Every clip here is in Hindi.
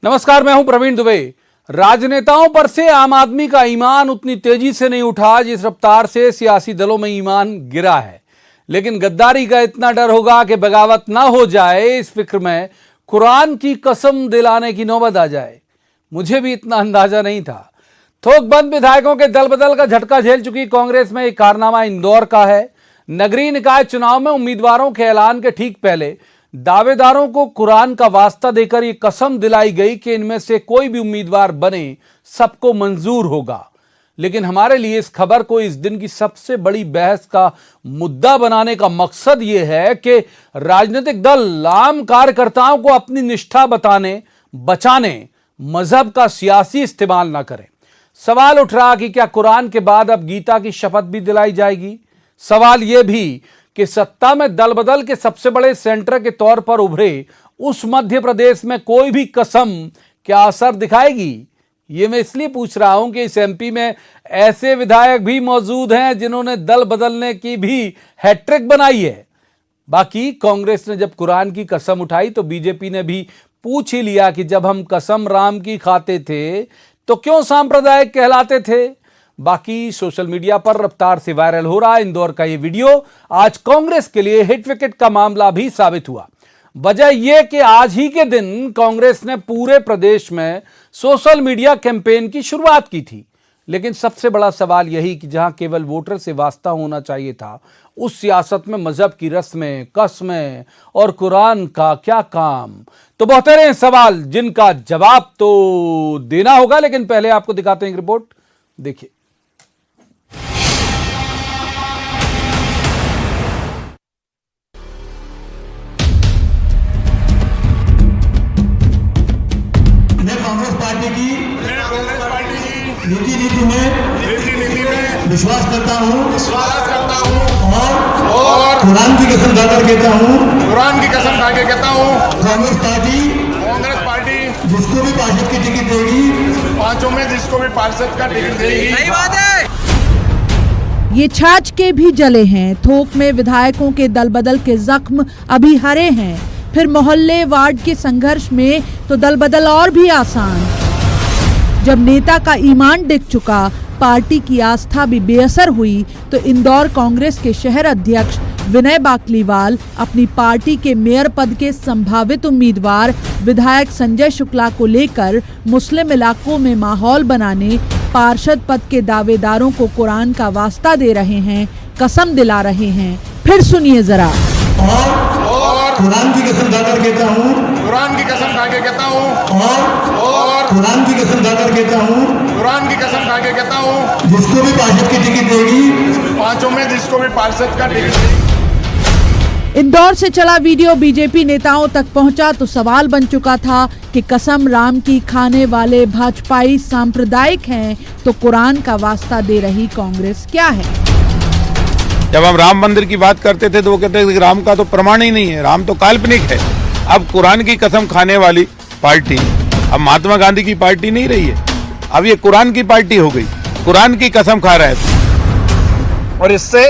नमस्कार, मैं हूं प्रवीण दुबे। राजनेताओं पर से आम आदमी का ईमान उतनी तेजी से नहीं उठा जिस रफ्तार से सियासी दलों में ईमान गिरा है, लेकिन गद्दारी का इतना डर होगा कि बगावत ना हो जाए, इस फिक्र में कुरान की कसम दिलाने की नौबत आ जाए। मुझे भी इतना अंदाजा नहीं था। थोकबंद विधायकों के दल बदल का झटका झेल चुकी कांग्रेस में एक कारनामा इंदौर का है। नगरीय निकाय चुनाव में उम्मीदवारों के ऐलान के ठीक पहले दावेदारों को कुरान का वास्ता देकर ये कसम दिलाई गई कि इनमें से कोई भी उम्मीदवार बने सबको मंजूर होगा। लेकिन हमारे लिए इस खबर को इस दिन की सबसे बड़ी बहस का मुद्दा बनाने का मकसद ये है कि राजनीतिक दल आम कार्यकर्ताओं को अपनी निष्ठा बचाने मजहब का सियासी इस्तेमाल ना करें। सवाल उठ रहा कि क्या कुरान के बाद अब गीता की शपथ भी दिलाई जाएगी। सवाल यह भी कि सत्ता में दल बदल के सबसे बड़े सेंटर के तौर पर उभरे उस मध्य प्रदेश में कोई भी कसम क्या असर दिखाएगी। ये मैं इसलिए पूछ रहा हूं कि इस एमपी में ऐसे विधायक भी मौजूद हैं जिन्होंने दल बदलने की भी हैट्रिक बनाई है। बाकी कांग्रेस ने जब कुरान की कसम उठाई तो बीजेपी ने भी पूछ ही लिया कि जब हम कसम राम की खाते थे तो क्यों सांप्रदायिक कहलाते थे। बाकी सोशल मीडिया पर रफ्तार से वायरल हो रहा इंदौर का ये वीडियो आज कांग्रेस के लिए हिट विकेट का मामला भी साबित हुआ। वजह यह कि आज ही के दिन कांग्रेस ने पूरे प्रदेश में सोशल मीडिया कैंपेन की शुरुआत की थी। लेकिन सबसे बड़ा सवाल यही कि जहां केवल वोटर से वास्ता होना चाहिए था, उस सियासत में मजहब की रस्में, कसमें और कुरान का क्या काम। तो बेहतर सवाल जिनका जवाब तो देना होगा, लेकिन पहले आपको दिखाते हैं एक रिपोर्ट, देखिए। नीति में विश्वास करता हूँ और कुरान की कसम खाकर कहता हूँ कांग्रेस पार्टी जिसको भी पार्षद की टिकट देगी, पांचों में जिसको भी पार्षद का टिकट देगी। सही बात है। ये छाछ के भी जले हैं। थोक में विधायकों के दल बदल के जख्म अभी हरे हैं, फिर मोहल्ले वार्ड के संघर्ष में तो दल बदल और भी आसान। जब नेता का ईमान डिग चुका, पार्टी की आस्था भी बेअसर हुई, तो इंदौर कांग्रेस के शहर अध्यक्ष विनय बाकलीवाल अपनी पार्टी के मेयर पद के संभावित उम्मीदवार विधायक संजय शुक्ला को लेकर मुस्लिम इलाकों में माहौल बनाने पार्षद पद के दावेदारों को कुरान का वास्ता दे रहे हैं, कसम दिला रहे हैं। फिर सुनिए जरा। और कुरान की कसम खाकर कहता हूँ कुरान की कसम खा के कहता हूँ और कुरान की कसम खाकर कहता हूँ कुरान की कसम खा के कहता हूँ जिसको भी पार्षद की टिकट देगी, पांचों में जिसको भी पार्षद का टिकट देगी। इंदौर से चला वीडियो बीजेपी नेताओं तक पहुंचा तो सवाल बन चुका था कि कसम राम की खाने वाले भाजपाई सांप्रदायिक हैं तो कुरान का वास्ता दे रही कांग्रेस क्या है। जब हम राम मंदिर की बात करते थे तो वो कहते थे कि राम का तो प्रमाण ही नहीं है, राम तो काल्पनिक है। अब कुरान की कसम खाने वाली पार्टी अब महात्मा गांधी की पार्टी नहीं रही है, अब ये कुरान की पार्टी हो गई, कुरान की कसम खा रहे थे। और इससे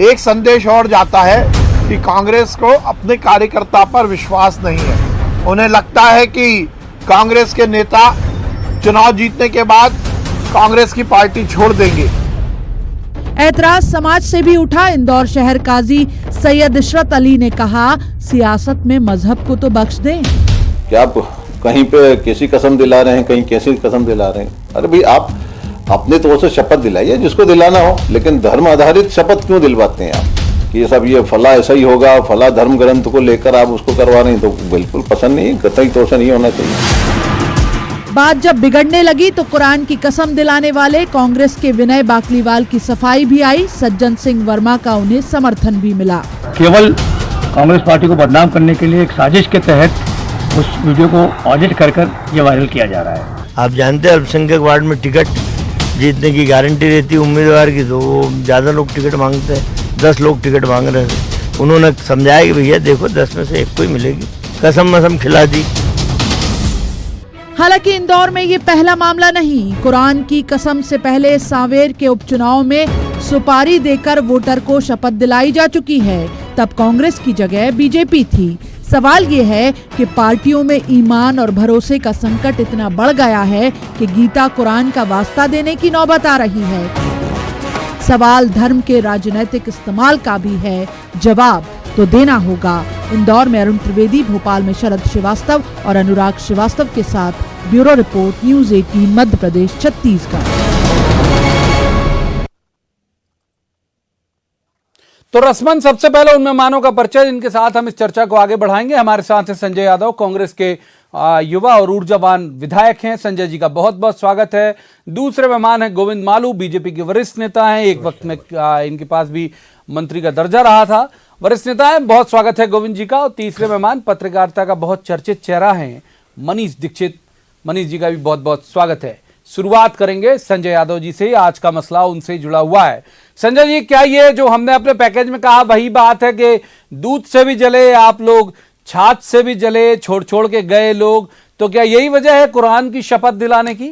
एक संदेश और जाता है कि कांग्रेस को अपने कार्यकर्ता पर विश्वास नहीं है। उन्हें लगता है कि कांग्रेस के नेता चुनाव जीतने के बाद कांग्रेस की पार्टी छोड़ देंगे। ऐतराज समाज से भी उठा। इंदौर शहर काजी सैयद इशरत अली ने कहा, सियासत में मजहब को तो बख्श दें। क्या आप कहीं पे कैसी कसम दिला रहे हैं, कहीं कैसी कसम दिला रहे हैं। अरे भाई, आप अपने तौर से शपथ दिलाइए जिसको दिलाना हो, लेकिन धर्म आधारित शपथ क्यों दिलवाते हैं आप कि ये सब ये फला ऐसा ही होगा, फला धर्म ग्रंथ को लेकर आप उसको करवा रहे हैं, तो बिल्कुल पसंद नहीं, कतई तौर से नहीं होना चाहिए। बात जब बिगड़ने लगी तो कुरान की कसम दिलाने वाले कांग्रेस के विनय बाकलीवाल की सफाई भी आई। सज्जन सिंह वर्मा का उन्हें समर्थन भी मिला। केवल कांग्रेस पार्टी को बदनाम करने के लिए एक साजिश के तहत उस वीडियो को ऑडिट कर ये वायरल किया जा रहा है। आप जानते हैं अल्पसंख्यक वार्ड में टिकट जीतने की गारंटी रहती है उम्मीदवार की, तो वो ज़्यादा लोग टिकट मांगते हैं। 10 लोग टिकट मांग रहे थे, उन्होंने समझाया कि भैया देखो 10 में से एक को ही मिलेगी, कसम मसम खिला दी। हालांकि इंदौर में ये पहला मामला नहीं। कुरान की कसम से पहले सांवेर के उपचुनाव में सुपारी देकर वोटर को शपथ दिलाई जा चुकी है। तब कांग्रेस की जगह बीजेपी थी। सवाल ये है कि पार्टियों में ईमान और भरोसे का संकट इतना बढ़ गया है कि गीता कुरान का वास्ता देने की नौबत आ रही है। सवाल धर्म के राजनीतिक इस्तेमाल का भी है, जवाब तो देना होगा। इंदौर में अरुण त्रिवेदी, भोपाल में शरद श्रीवास्तव और अनुराग श्रीवास्तव के साथ bureau report, news 18 Madhya Pradesh Chhattisgarh. तो रस्मन सबसे पहले उन मेहमानों का परिचय जिनके साथ हम इस चर्चा को आगे बढ़ाएंगे। हमारे साथ हैं संजय यादव, कांग्रेस के युवा और ऊर्जावान विधायक हैं। संजय जी का बहुत बहुत स्वागत है। दूसरे मेहमान हैं गोविंद मालू, बीजेपी के वरिष्ठ नेता हैं, एक वक्त में इनके पास भी मंत्री का दर्जा रहा था, वरिष्ठ नेता हैं, बहुत स्वागत है गोविंद जी का। और तीसरे मेहमान पत्रकारिता का बहुत चर्चित चेहरा है मनीष दीक्षित, मनीष जी का भी बहुत बहुत स्वागत है। शुरुआत करेंगे संजय यादव जी से, आज का मसला उनसे जुड़ा हुआ है। संजय जी, क्या ये जो हमने अपने पैकेज में कहा वही बात है कि दूध से भी जले आप लोग, छाछ से भी जले, छोड़ छोड़ के गए लोग, तो क्या यही वजह है कुरान की शपथ दिलाने की?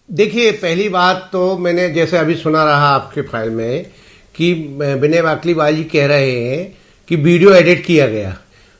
देखिए, पहली बात तो मैंने जैसे अभी सुना रहा आपके फाइल में कि विनय वाकलीवाल जी कह रहे हैं कि वीडियो एडिट किया गया।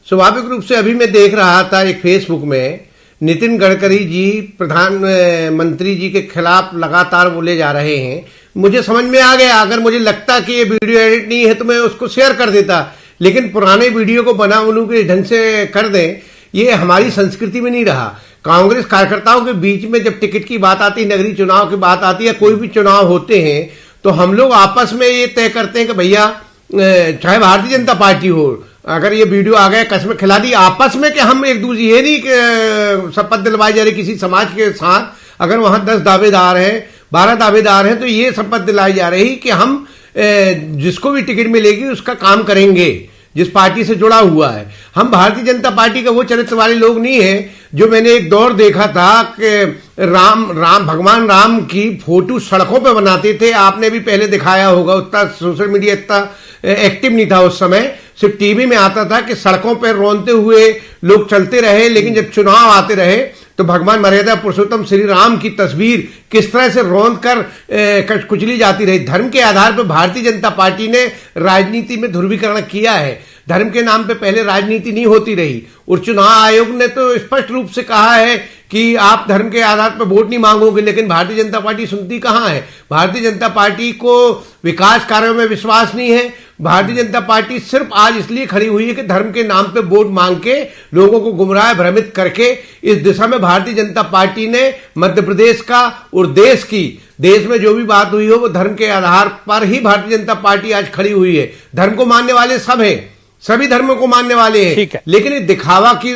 स्वाभाविक रूप से अभी मैं देख रहा था एक फेसबुक में नितिन गडकरी जी प्रधानमंत्री जी के खिलाफ लगातार बोले जा रहे हैं। मुझे समझ में आ गया, अगर मुझे लगता कि ये वीडियो एडिट नहीं है तो मैं उसको शेयर कर देता, लेकिन पुराने वीडियो को बना उन्हों के ढंग से कर दें, ये हमारी संस्कृति में नहीं रहा। कांग्रेस कार्यकर्ताओं के बीच में जब टिकट की बात आती है, नगरीय चुनाव की बात आती है, कोई भी चुनाव होते हैं, तो हम लोग आपस में ये तय करते हैं कि भैया चाहे भारतीय जनता पार्टी हो, अगर ये वीडियो आ गया, कसम खिला दी आपस में कि हम एक दूसरे, ये नहीं शपथ दिलवाई जा रही किसी समाज के साथ, अगर वहां 10 दावेदार हैं, 12 दावेदार हैं, तो ये शपथ दिलाई जा रही कि हम जिसको भी टिकट मिलेगी उसका काम करेंगे, जिस पार्टी से जुड़ा हुआ है। हम भारतीय जनता पार्टी का वो चरित्र वाले लोग नहीं है जो मैंने एक दौर देखा था कि भगवान राम की फोटो सड़कों पे बनाते थे। आपने भी पहले दिखाया होगा, उतना सोशल मीडिया इतना एक्टिव नहीं था उस समय, सिर्फ टीवी में आता था कि सड़कों पर रोनते हुए लोग चलते रहे, लेकिन जब चुनाव आते रहे तो भगवान मर्यादा पुरुषोत्तम श्री राम की तस्वीर किस तरह से रौंद कर कुचली जाती रही। धर्म के आधार पर भारतीय जनता पार्टी ने राजनीति में ध्रुवीकरण किया है। धर्म के नाम पे पहले राजनीति नहीं होती रही, और चुनाव आयोग ने तो स्पष्ट रूप से कहा है कि आप धर्म के आधार पर वोट नहीं मांगोगे, लेकिन भारतीय जनता पार्टी सुनती कहां है। भारतीय जनता पार्टी को विकास कार्यों में विश्वास नहीं है। भारतीय जनता पार्टी सिर्फ आज इसलिए खड़ी हुई है कि धर्म के नाम पे वोट मांग के लोगों को गुमराह भ्रमित करके इस दिशा में भारतीय जनता पार्टी ने मध्य प्रदेश का और देश में जो भी बात हुई हो वो धर्म के आधार पर ही भारतीय जनता पार्टी आज खड़ी हुई है। धर्म को मानने वाले सब हैं, सभी धर्मों को मानने वाले हैं, लेकिन ये दिखावा की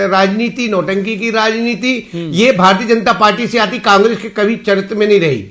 राजनीति, नौटंकी की राजनीति, ये भारतीय जनता पार्टी से आती, कांग्रेस के कभी चरित्र में नहीं रही।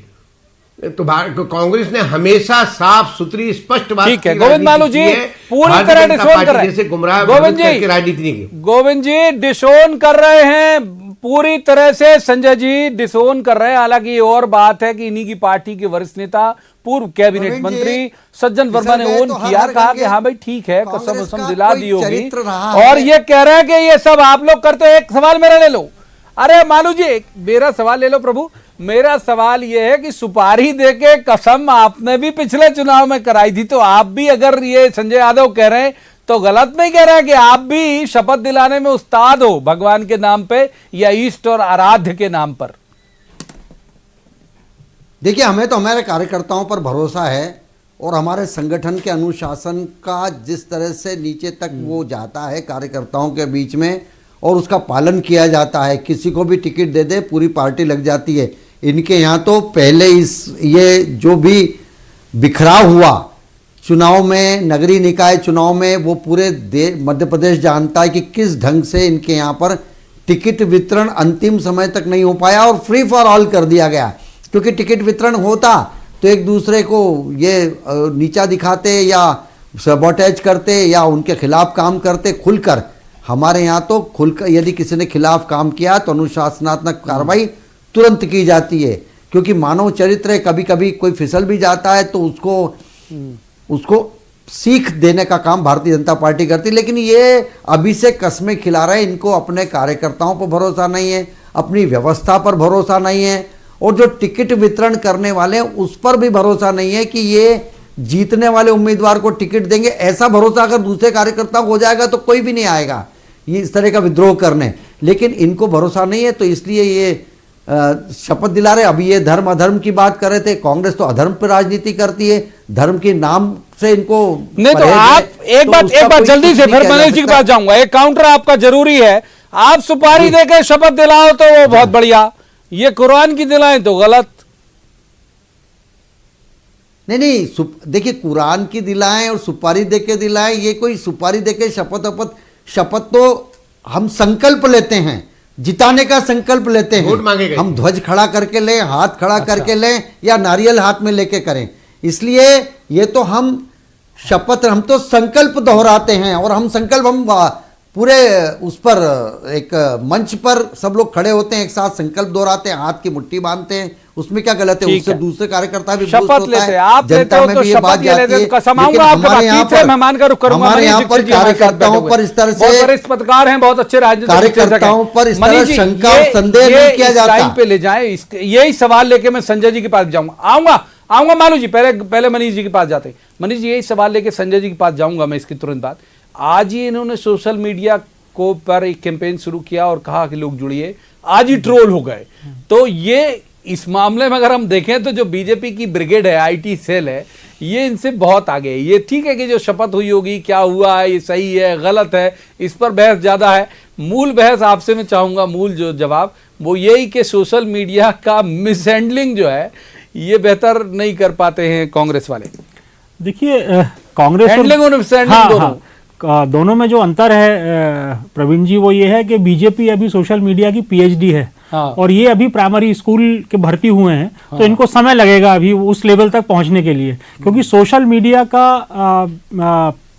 तो कांग्रेस ने हमेशा साफ सुथरी स्पष्ट बात की गोविंद मालू जी पूरी तरह डिसोन कर रहे हैं। गुमराह गोविंद जी राजनीति नहीं की। गोविंद जी डिसोन कर रहे हैं पूरी तरह से, संजय जी डिसोन कर रहे हैं। हालांकि और बात है कि इन्हीं की पार्टी के वरिष्ठ नेता पूर्व कैबिनेट मंत्री सज्जन वर्मा ने ओन किया, कहा कि हाँ भाई ठीक है, कसम दिला दी होगी, और ये कह रहे हैं कि ये सब आप लोग करते हो। एक सवाल मेरा ले लो। अरे मालू जी मेरा सवाल ले लो प्रभु। मेरा सवाल यह है कि सुपारी देके कसम आपने भी पिछले चुनाव में कराई थी, तो आप भी अगर ये संजय यादव कह रहे हैं तो गलत नहीं कह रहे हैं कि आप भी शपथ दिलाने में उस्ताद हो, भगवान के नाम पे या ईष्ट और आराध्य के नाम पर? देखिए, हमें तो हमारे कार्यकर्ताओं पर भरोसा है, और हमारे संगठन के अनुशासन का जिस तरह से नीचे तक वो जाता है कार्यकर्ताओं के बीच में, और उसका पालन किया जाता है। किसी को भी टिकट दे दे पूरी पार्टी लग जाती है। इनके यहाँ तो पहले ये जो भी बिखराव हुआ चुनाव में, नगरीय निकाय चुनाव में, वो पूरे मध्य प्रदेश जानता है कि किस ढंग से इनके यहाँ पर टिकट वितरण अंतिम समय तक नहीं हो पाया और फ्री फॉर ऑल कर दिया गया। क्योंकि टिकट वितरण होता तो एक दूसरे को ये नीचा दिखाते या सबॉटेज करते या उनके खिलाफ काम करते खुलकर। हमारे यहाँ तो खुलकर यदि किसी ने खिलाफ काम किया तो अनुशासनात्मक कार्रवाई तुरंत की जाती है, क्योंकि मानव चरित्र है, कभी कभी कोई फिसल भी जाता है तो उसको सीख देने का काम भारतीय जनता पार्टी करती है। लेकिन ये अभी से कस्में खिला रहे हैं, इनको अपने कार्यकर्ताओं पर भरोसा नहीं है, अपनी व्यवस्था पर भरोसा नहीं है, और जो टिकट वितरण करने वाले हैं उस पर भी भरोसा नहीं है कि ये जीतने वाले उम्मीदवार को टिकट देंगे। ऐसा भरोसा अगर दूसरे कार्यकर्ताओं को हो जाएगा तो कोई भी नहीं आएगा ये इस तरह का विद्रोह करने, लेकिन इनको भरोसा नहीं है तो इसलिए ये शपथ दिला रहे। अभी ये धर्म अधर्म की बात कर रहे थे, कांग्रेस तो अधर्म पर राजनीति करती है, धर्म के नाम से इनको नहीं। तो आप एक बात जल्दी से, फिर मनीष जी के पास जाऊंगा, एक काउंटर आपका जरूरी है। आप सुपारी देकर शपथ दिलाओ तो वो बहुत बढ़िया, ये कुरान की दिलाएं तो गलत। नहीं, देखिए कुरान की दिलाएं और सुपारी देके दिलाएं, ये कोई सुपारी देके शपथ तो हम संकल्प लेते हैं, जिताने का संकल्प लेते हैं, हम ध्वज खड़ा करके लें, हाथ खड़ा करके लें या नारियल हाथ में लेके करें। इसलिए ये तो हम शपथ, हम तो संकल्प दोहराते हैं और हम संकल्प, हम पूरे उस पर एक मंच पर सब लोग खड़े होते हैं, एक साथ संकल्प दोहराते हैं, हाथ की मुट्ठी बांधते हैं, उसमें क्या गलत है? उससे दूसरे कार्यकर्ता भी शपथ लेते हैं, आप जनता में भी ये बात जाती है। हमारे यहाँ पर कार्यकर्ताओं पर इस तरह से पत्रकार हैं, बहुत अच्छे राजनीतिक कार्यकर्ताओं पर इस तरह शंका और संदेह नहीं किया जाता पे ले जाए। यही सवाल लेके मैं संजय जी के पास जाऊंगा, आऊंगा मालू जी, पहले मनीष जी के पास जाते। मनीष जी, यही सवाल लेके संजय जी के पास जाऊंगा मैं इसकी तुरंत बाद। आज ही इन्होंने सोशल मीडिया को पर एक कैंपेन शुरू किया और कहा कि लोग जुड़िए, आज ही ट्रोल हो गए। तो ये इस मामले में अगर हम देखें तो जो बीजेपी की ब्रिगेड है, आईटी सेल है, ये इनसे बहुत आगे है। ये ठीक है कि जो शपथ हुई होगी, क्या हुआ है, ये सही है गलत है, इस पर बहस ज्यादा है। मूल बहस आपसे मैं चाहूंगा, मूल जो जवाब वो यही कि सोशल मीडिया का मिसहैंडलिंग जो है ये बेहतर नहीं कर पाते हैं कांग्रेस वाले। देखिए कांग्रेस हैंडलिंग और मिसहैंडलिंग दोनों में जो अंतर है प्रवीण जी, वो ये है कि बीजेपी अभी सोशल मीडिया की पीएचडी है। और ये अभी प्राइमरी स्कूल के भर्ती हुए हैं, तो इनको समय लगेगा अभी उस लेवल तक पहुंचने के लिए, क्योंकि सोशल मीडिया का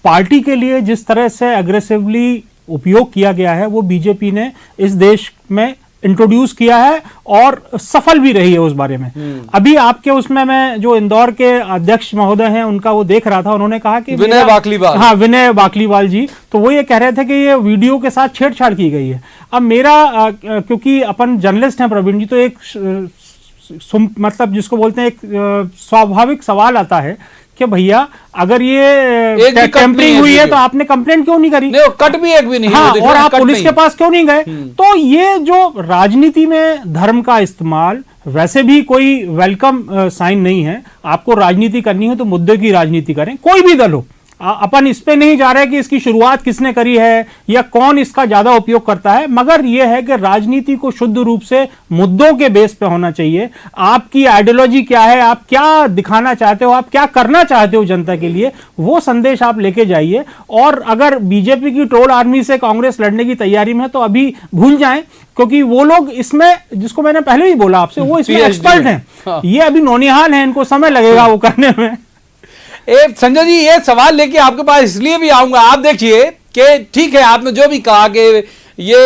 पार्टी के लिए जिस तरह से एग्रेसिवली उपयोग किया गया है वो बीजेपी ने इस देश में इंट्रोड्यूस किया है और सफल भी रही है उस बारे में। अभी आपके उसमें मैं जो इंदौर के अध्यक्ष महोदय हैं उनका वो देख रहा था, उन्होंने कहा कि विनय बाकलीवाल, हाँ विनय बाकलीवाल जी, तो वो ये कह रहे थे कि ये वीडियो के साथ छेड़छाड़ की गई है। अब मेरा क्योंकि अपन जर्नलिस्ट हैं प्रवीण जी, तो एक मतलब जिसको बोलते हैं एक स्वाभाविक सवाल आता है कि भैया अगर ये टेम्परिंग हुई है तो आपने कंप्लेंट क्यों नहीं करी? नहीं, कट भी एक भी नहीं, हाँ, और आप पुलिस के पास क्यों नहीं गए? तो ये जो राजनीति में धर्म का इस्तेमाल वैसे भी कोई वेलकम साइन नहीं है। आपको राजनीति करनी है तो मुद्दे की राजनीति करें, कोई भी दल हो। अपन इस पे नहीं जा रहे कि इसकी शुरुआत किसने करी है या कौन इसका ज्यादा उपयोग करता है, मगर यह है कि राजनीति को शुद्ध रूप से मुद्दों के बेस पे होना चाहिए। आपकी आइडियोलॉजी क्या है, आप क्या दिखाना चाहते हो, आप क्या करना चाहते हो जनता के लिए, वो संदेश आप लेके जाइए। और अगर बीजेपी की ट्रोल आर्मी से कांग्रेस लड़ने की तैयारी में है तो अभी भूल जाएं, क्योंकि वो लोग इसमें, जिसको मैंने पहले ही बोला आपसे, वो इसमें एक्सपर्ट हैं। ये अभी नौनिहाल है, इनको समय लगेगा वो करने में। संजय जी, ये सवाल लेके आपके पास इसलिए भी आऊंगा। आप देखिए कि ठीक है, आपने जो भी कहा कि ये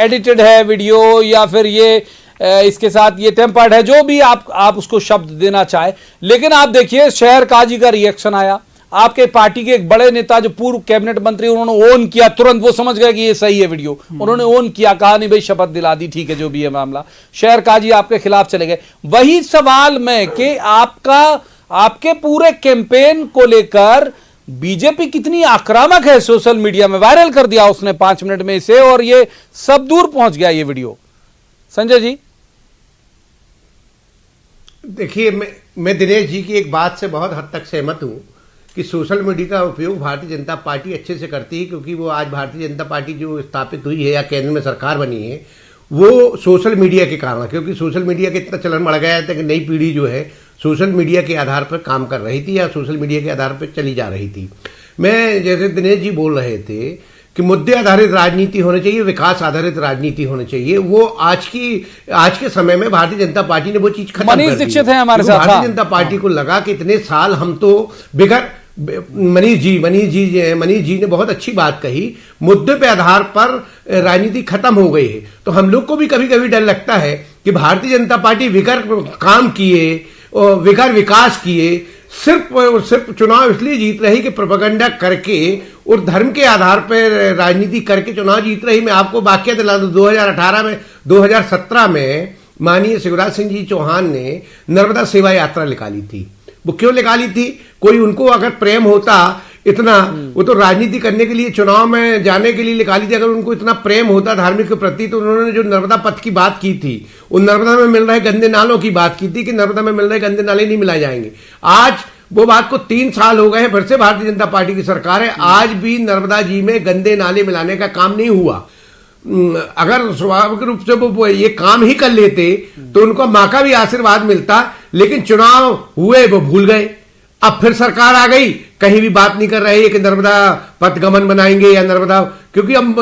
एडिटेड है वीडियो या फिर ये इसके साथ ये टेम्पर्ड है, जो भी आप उसको शब्द देना चाहे, लेकिन आप देखिए शहर काजी का रिएक्शन आया। आपके पार्टी के एक बड़े नेता जो पूर्व कैबिनेट मंत्री, उन्होंने ओन किया, तुरंत वो समझ गए कि ये सही है वीडियो, उन्होंने ओन किया, कहा नहीं भाई शपथ दिला दी, ठीक है जो भी है मामला। शहर काजी आपके खिलाफ चले गए। वही सवाल में कि आपके पूरे कैंपेन को लेकर बीजेपी कितनी आक्रामक है सोशल मीडिया में, वायरल कर दिया उसने 5 मिनट में इसे, और ये सब दूर पहुंच गया ये वीडियो। संजय जी देखिए, मैं दिनेश जी की एक बात से बहुत हद तक सहमत हूं कि सोशल मीडिया का उपयोग भारतीय जनता पार्टी अच्छे से करती है, क्योंकि वो आज भारतीय जनता पार्टी जो स्थापित हुई है या केंद्र में सरकार बनी है वो सोशल मीडिया के कारण, क्योंकि सोशल मीडिया का इतना चलन बढ़ गया है कि नई पीढ़ी जो है सोशल मीडिया के आधार पर काम कर रही थी या सोशल मीडिया के आधार पर चली जा रही थी। मैं जैसे दिनेश जी बोल रहे थे कि मुद्दे आधारित राजनीति होनी चाहिए, विकास आधारित राजनीति होनी चाहिए, वो आज के समय में भारतीय जनता पार्टी ने वो चीज खत्म कर दी। मनीष दीक्षित है हमारे साथ। भारतीय जनता पार्टी को लगा कि इतने साल हम तो बिगड़, मनीष जी ने बहुत अच्छी बात कही, मुद्दे पे आधार पर राजनीति खत्म हो गई है। तो हम लोग को भी कभी कभी डर लगता है कि भारतीय जनता पार्टी विकर काम किए और विकर विकास किए, सिर्फ चुनाव इसलिए जीत रही कि प्रोपेगेंडा करके और धर्म के आधार पर राजनीति करके चुनाव जीत रही। मैं आपको वाकया दिला दूं, 2017 में माननीय शिवराज सिंह जी चौहान ने नर्मदा सेवा यात्रा निकाली थी। वो क्यों निकाली थी? कोई उनको अगर प्रेम होता इतना, वो तो राजनीति करने के लिए, चुनाव में जाने के लिए निकाली थी। अगर उनको इतना प्रेम होता धार्मिक के प्रति, तो उन्होंने जो नर्मदा पथ की बात की थी, उन नर्मदा में मिल रहे गंदे नालों की बात की थी कि नर्मदा में मिल रहे गंदे नाले नहीं मिलाए जाएंगे। आज वो बात को 3 साल हो गए हैं, फिर से भारतीय जनता पार्टी की सरकार है, आज भी नर्मदा जी में गंदे नाले मिलाने का काम नहीं हुआ। अगर स्वाभाविक रूप से वो ये काम ही कर लेते तो उनको माँ का भी आशीर्वाद मिलता, लेकिन चुनाव हुए वो भूल गए। अब फिर सरकार आ गई, कहीं भी बात नहीं कर रही है कि नर्मदा पथ गमन बनाएंगे या नर्मदा, क्योंकि अब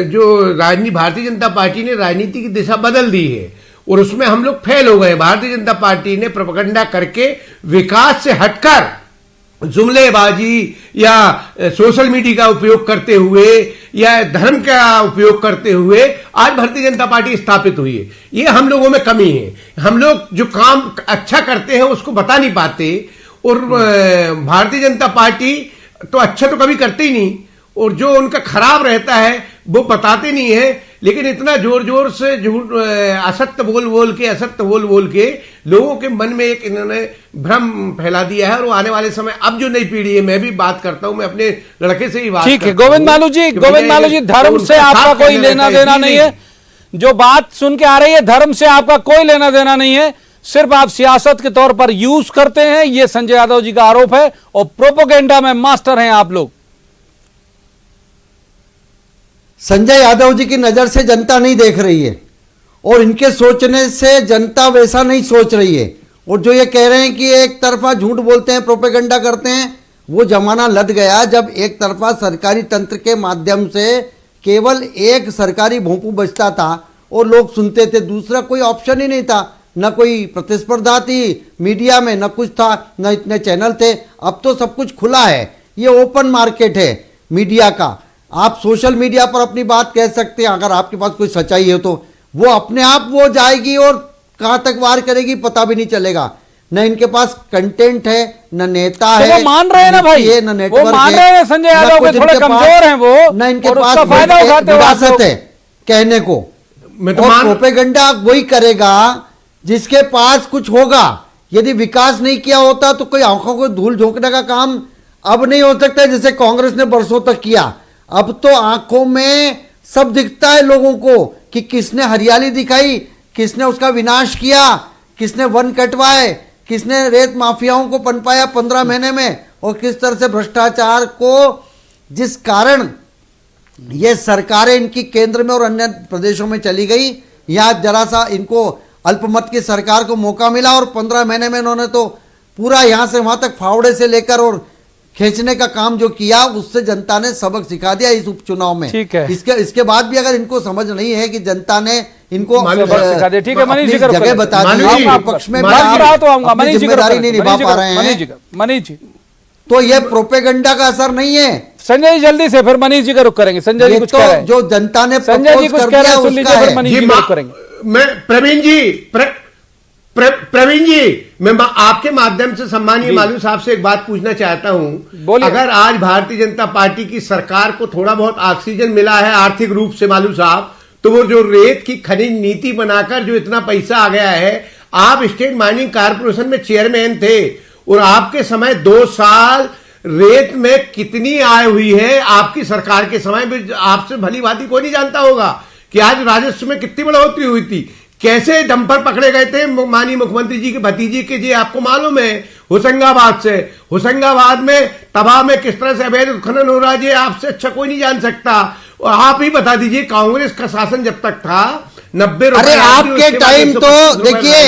जो भारतीय जनता पार्टी ने राजनीति की दिशा बदल दी है और उसमें हम लोग फेल हो गए। भारतीय जनता पार्टी ने प्रोपेगेंडा करके विकास से हटकर जुमलेबाजी या सोशल मीडिया का उपयोग करते हुए या धर्म का उपयोग करते हुए आज भारतीय जनता पार्टी स्थापित हुई है। ये हम लोगों में कमी है। हम लोग जो काम अच्छा करते हैं उसको बता नहीं पाते, और भारतीय जनता पार्टी तो अच्छा तो कभी करते ही नहीं, और जो उनका खराब रहता है वो बताते नहीं है। लेकिन इतना जोर जोर से झूठ असत्य बोल के लोगों के मन में एक इन्होंने भ्रम फैला दिया है। और वो आने वाले समय, अब जो नई पीढ़ी है, मैं भी बात करता हूं, मैं अपने लड़के से ही बात ठीक है। गोविंद मालू जी, धर्म से आपका कोई लेना देना नहीं है। जो बात सुन के आ रही है, धर्म से आपका कोई लेना देना नहीं है, सिर्फ आप सियासत के तौर पर यूज करते हैं, ये संजय यादव जी का आरोप है, और प्रोपोगेंडा में मास्टर हैं आप लोग। संजय यादव जी की नजर से जनता नहीं देख रही है, और इनके सोचने से जनता वैसा नहीं सोच रही है। और जो ये कह रहे हैं कि एक तरफा झूठ बोलते हैं, प्रोपेगेंडा करते हैं, वो जमाना लद गया जब एक तरफा सरकारी तंत्र के माध्यम से केवल एक सरकारी भोंपू बचता था और लोग सुनते थे, दूसरा कोई ऑप्शन ही नहीं था। न कोई प्रतिस्पर्धा थी मीडिया में, न कुछ था, न इतने चैनल थे। अब तो सब कुछ खुला है, ये ओपन मार्केट है मीडिया का। आप सोशल मीडिया पर अपनी बात कह सकते हैं, अगर आपके पास कोई सच्चाई है तो वो अपने आप वो जाएगी और कहां तक वार करेगी पता भी नहीं चलेगा। न इनके पास कंटेंट है, न नेता तो है, वो मान रहे हैं ना भाई, न नेटवर्क वो मान रहे हैं संजय यादव के थोड़े कमजोर हैं वो, न इनके और पास उसका फायदा उठाते विरासत है कहने को। और प्रोपेगेंडा वही करेगा जिसके पास कुछ होगा। यदि विकास नहीं किया होता तो कोई आंखों को धूल झोंकने का काम अब नहीं हो सकता, जैसे कांग्रेस ने बरसों तक किया। अब तो आंखों में सब दिखता है लोगों को कि किसने हरियाली दिखाई, किसने उसका विनाश किया, किसने वन कटवाए, किसने रेत माफियाओं को पनपाया 15 महीने में, और किस तरह से भ्रष्टाचार को, जिस कारण ये सरकारें इनकी केंद्र में और अन्य प्रदेशों में चली गई। यहाँ जरा सा इनको अल्पमत की सरकार को मौका मिला और 15 महीने में इन्होंने तो पूरा यहाँ से वहां तक फावड़े से लेकर और खींचने का काम जो किया, उससे जनता ने सबक सिखा दिया इस उपचुनाव में। ठीक है। इसके बाद भी अगर इनको समझ नहीं है कि जनता ने इनको सिखा दिया, ठीक है मनीष जी, जगह बता दी, पक्ष में जिम्मेदारी नहीं निभा पा रहे हैं, मनीष जी, तो ये प्रोपेगेंडा का असर नहीं है। संजय जी जल्दी से, फिर मनीष जी का रुख करेंगे। संजय जी कुछ कह रहे हैं, जो जनता ने संजय जी कुछ कह रहे हैं, सुन लीजिए, फिर मनीष जी का रुख करेंगे। मैं प्रवीण जी, मैं आपके माध्यम से सम्मानीय मालू साहब से एक बात पूछना चाहता हूं। अगर आज भारतीय जनता पार्टी की सरकार को थोड़ा बहुत ऑक्सीजन मिला है आर्थिक रूप से मालू साहब, तो वो जो रेत की खनिज नीति बनाकर जो इतना पैसा आ गया है, आप स्टेट माइनिंग कारपोरेशन में चेयरमैन थे और आपके समय 2 साल रेत में कितनी आय हुई है आपकी सरकार के समय में, आपसे भली भांति कोई नहीं जानता होगा कि आज राजस्व में कितनी बढ़ोतरी हुई थी। कैसे डंपर पकड़े गए थे माननीय मुख्यमंत्री जी के भतीजे के, जी आपको मालूम है, होशंगाबाद से। होशंगाबाद में तबाह में किस तरह से अवैध उत्खनन हो रहा है, आपसे अच्छा कोई नहीं जान सकता। और आप ही बता दीजिए, कांग्रेस का शासन जब तक था 90 रुपए, अरे आपके टाइम तो देखिए,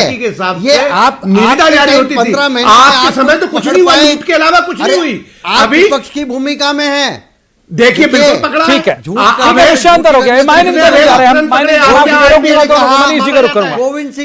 ये आप निविदा जारी होती थी, आपके समय तो कुछ नहीं हुआ, लूट के अलावा कुछ नहीं हुई। अभी पक्ष की भूमिका में है, देखिए बिल्कुल पकड़ा। ठीक है, शांतर हो गया, माइनिंग करने जा रहे हैं हम। मनीष जी का रुख करूंगा,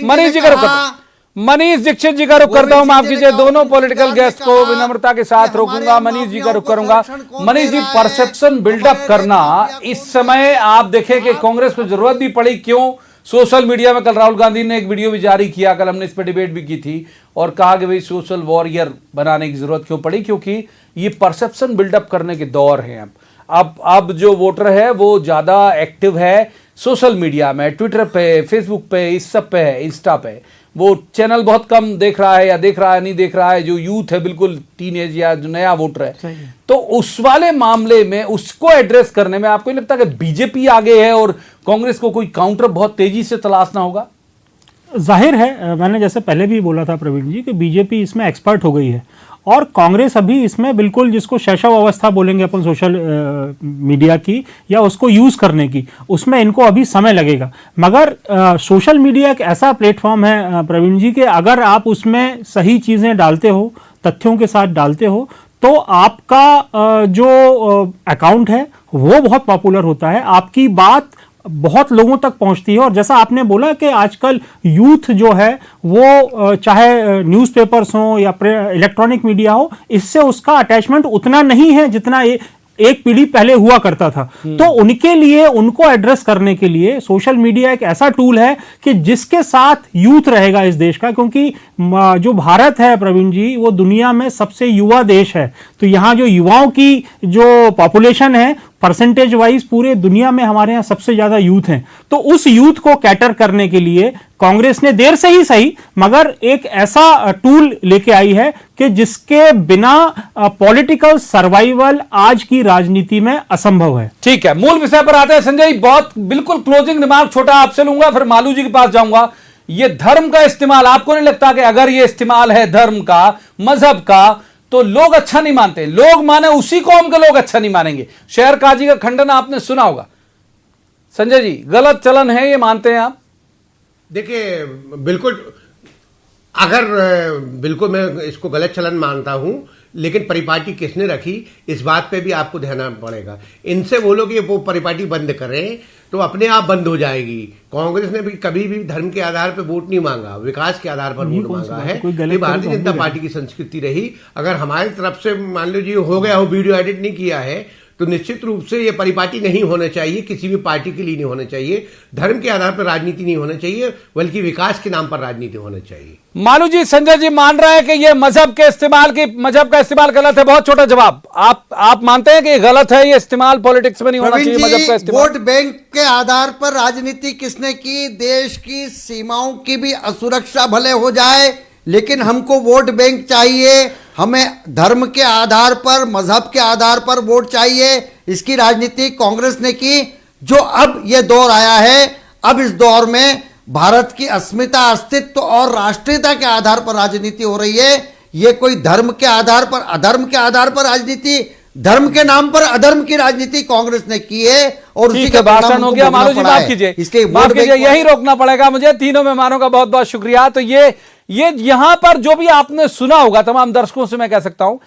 मनीष जी का रुख करूंगा, मनीष दीक्षित जी का रुख करता हूं। माफ कीजिए, दोनों पॉलिटिकल गेस्ट को विनम्रता के साथ रोकूंगा। मनीष जी का रुख करूंगा। मनीष जी, परसेप्शन बिल्डअप करना इस समय आप देखें कि कांग्रेस को जरूरत भी पड़ी, क्यों? सोशल मीडिया में कल राहुल गांधी ने एक वीडियो भी जारी किया, कल हमने इस पर डिबेट भी की थी और कहा कि भाई सोशल वॉरियर बनाने की जरूरत क्यों पड़ी, क्योंकि ये परसेप्शन बिल्डअप करने के दौर है। अब जो वोटर है वो ज्यादा एक्टिव है सोशल मीडिया में, ट्विटर पे, फेसबुक पे, इस सब पे है, इंस्टा पे। वो चैनल बहुत कम देख रहा है या देख रहा है नहीं देख रहा है, जो यूथ है बिल्कुल टीनेज या जो नया वोटर है, तो उस वाले मामले में उसको एड्रेस करने में आपको नहीं लगता कि बीजेपी आगे है और कांग्रेस को कोई काउंटर बहुत तेजी से तलाशना होगा? जाहिर है, मैंने जैसे पहले भी बोला था प्रवीण जी कि बीजेपी इसमें एक्सपर्ट हो गई है और कांग्रेस अभी इसमें बिल्कुल, जिसको शैशव अवस्था बोलेंगे अपन सोशल मीडिया की या उसको यूज करने की, उसमें इनको अभी समय लगेगा। मगर सोशल मीडिया एक ऐसा प्लेटफॉर्म है प्रवीण जी कि अगर आप उसमें सही चीजें डालते हो, तथ्यों के साथ डालते हो, तो आपका जो अकाउंट है वो बहुत पॉपुलर होता है, आपकी बात बहुत लोगों तक पहुंचती है। और जैसा आपने बोला कि आजकल यूथ जो है वो चाहे न्यूज़पेपर्स हो या इलेक्ट्रॉनिक मीडिया हो, इससे उसका अटैचमेंट उतना नहीं है जितना एक पीढ़ी पहले हुआ करता था। तो उनके लिए, उनको एड्रेस करने के लिए सोशल मीडिया एक ऐसा टूल है कि जिसके साथ यूथ रहेगा इस देश का, क्योंकि जो भारत है प्रवीण जी वो दुनिया में सबसे युवा देश है। तो यहाँ जो युवाओं की जो पॉपुलेशन है परसेंटेज वाइज पूरे दुनिया में हमारे यहाँ सबसे ज्यादा यूथ हैं। तो उस यूथ को कैटर करने के लिए कांग्रेस ने देर से ही सही मगर एक ऐसा टूल लेके आई है कि जिसके बिना पॉलिटिकल सर्वाइवल आज की राजनीति में असंभव है। ठीक है, मूल विषय पर आते हैं संजय। बहुत बिल्कुल क्लोजिंग रिमार्क छोटा आपसे लूंगा, फिर मालू जी के पास जाऊंगा। ये धर्म का इस्तेमाल, आपको नहीं लगता कि अगर ये इस्तेमाल है धर्म का, मजहब का, तो लोग अच्छा नहीं मानते? लोग माने उसी कौम के लोग अच्छा नहीं मानेंगे। शहर काजी का खंडन आपने सुना होगा। संजय जी, गलत चलन है ये, मानते हैं आप? देखिए, बिल्कुल, अगर बिल्कुल मैं इसको गलत चलन मानता हूं, लेकिन परिपाटी किसने रखी इस बात पे भी आपको ध्यान पड़ेगा। इनसे बोलो कि वो परिपाटी बंद करें तो अपने आप बंद हो जाएगी। कांग्रेस ने भी कभी भी धर्म के आधार पर वोट नहीं मांगा, विकास के आधार पर वोट मांगा है। ये भारतीय जनता पार्टी की संस्कृति रही। अगर हमारी तरफ से मान लीजिए हो गया हो, वीडियो एडिट नहीं किया है, तो निश्चित रूप से ये परिपाटी नहीं होना चाहिए, किसी भी पार्टी के लिए नहीं होना चाहिए। धर्म के आधार पर राजनीति नहीं होना चाहिए, बल्कि विकास के नाम पर राजनीति होना चाहिए। मालू जी, संजय जी मान रहे हैं कि ये मजहब का इस्तेमाल गलत है। बहुत छोटा जवाब, आप मानते हैं कि ये गलत है, ये इस्तेमाल पॉलिटिक्स में नहीं होना चाहिए मजहब का इस्तेमाल? वोट बैंक के आधार पर राजनीति किसने की? देश की सीमाओं की भी असुरक्षा भले हो जाए, लेकिन हमको वोट बैंक चाहिए। हमें धर्म के आधार पर, मजहब के आधार पर वोट चाहिए। इसकी राजनीति कांग्रेस ने की। जो अब ये दौर आया है, अब इस दौर में भारत की अस्मिता, अस्तित्व और राष्ट्रीयता के आधार पर राजनीति हो रही है। ये कोई धर्म के आधार पर, अधर्म के आधार पर राजनीति, धर्म के नाम पर अधर्म की राजनीति कांग्रेस ने की है और उसी का भाषण हो गया। मालू जी माफ कीजिए, यही रोकना पड़ेगा मुझे। तीनों मेहमानों का बहुत बहुत शुक्रिया। तो ये यहां पर जो भी आपने सुना होगा, तमाम दर्शकों से मैं कह सकता हूं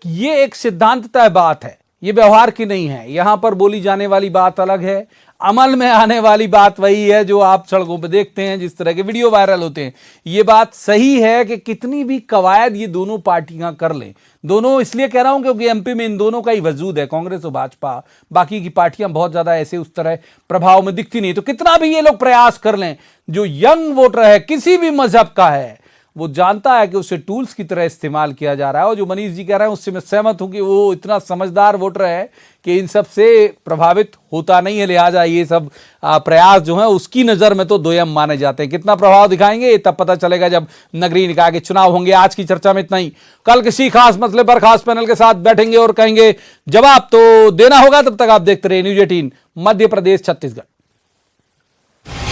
ये एक सिद्धांत तय बात है, ये व्यवहार की नहीं है। यहां पर बोली जाने वाली बात अलग है, अमल में आने वाली बात वही है जो आप सड़कों पे देखते हैं, जिस तरह के वीडियो वायरल होते हैं। ये बात सही है कि कितनी भी कवायद ये दोनों पार्टियां कर लें, दोनों, इसलिए कह रहा हूं क्योंकि एमपी में इन दोनों का ही वजूद है, कांग्रेस और भाजपा। बाकी की पार्टियां बहुत ज्यादा ऐसे उस तरह प्रभाव में दिखती नहीं। तो कितना भी ये लोग प्रयास कर लें, जो यंग वोटर है, किसी भी मजहब का है, वो जानता है कि उसे टूल्स की तरह इस्तेमाल किया जा रहा है। और जो मनीष जी कह रहे हैं उससे मैं सहमत हूं कि वो इतना समझदार वोटर है कि इन सब से प्रभावित होता नहीं है, लिहाजा ये सब प्रयास जो है उसकी नजर में तो दोयम माने जाते हैं। कितना प्रभाव दिखाएंगे ये तब पता चलेगा जब नगरीय निकाय के चुनाव होंगे। आज की चर्चा में इतना ही। कल किसी खास मसले पर खास पैनल के साथ बैठेंगे और कहेंगे जवाब तो देना होगा। तब तक आप देखते रहिए न्यूज़ 18 मध्य प्रदेश छत्तीसगढ़।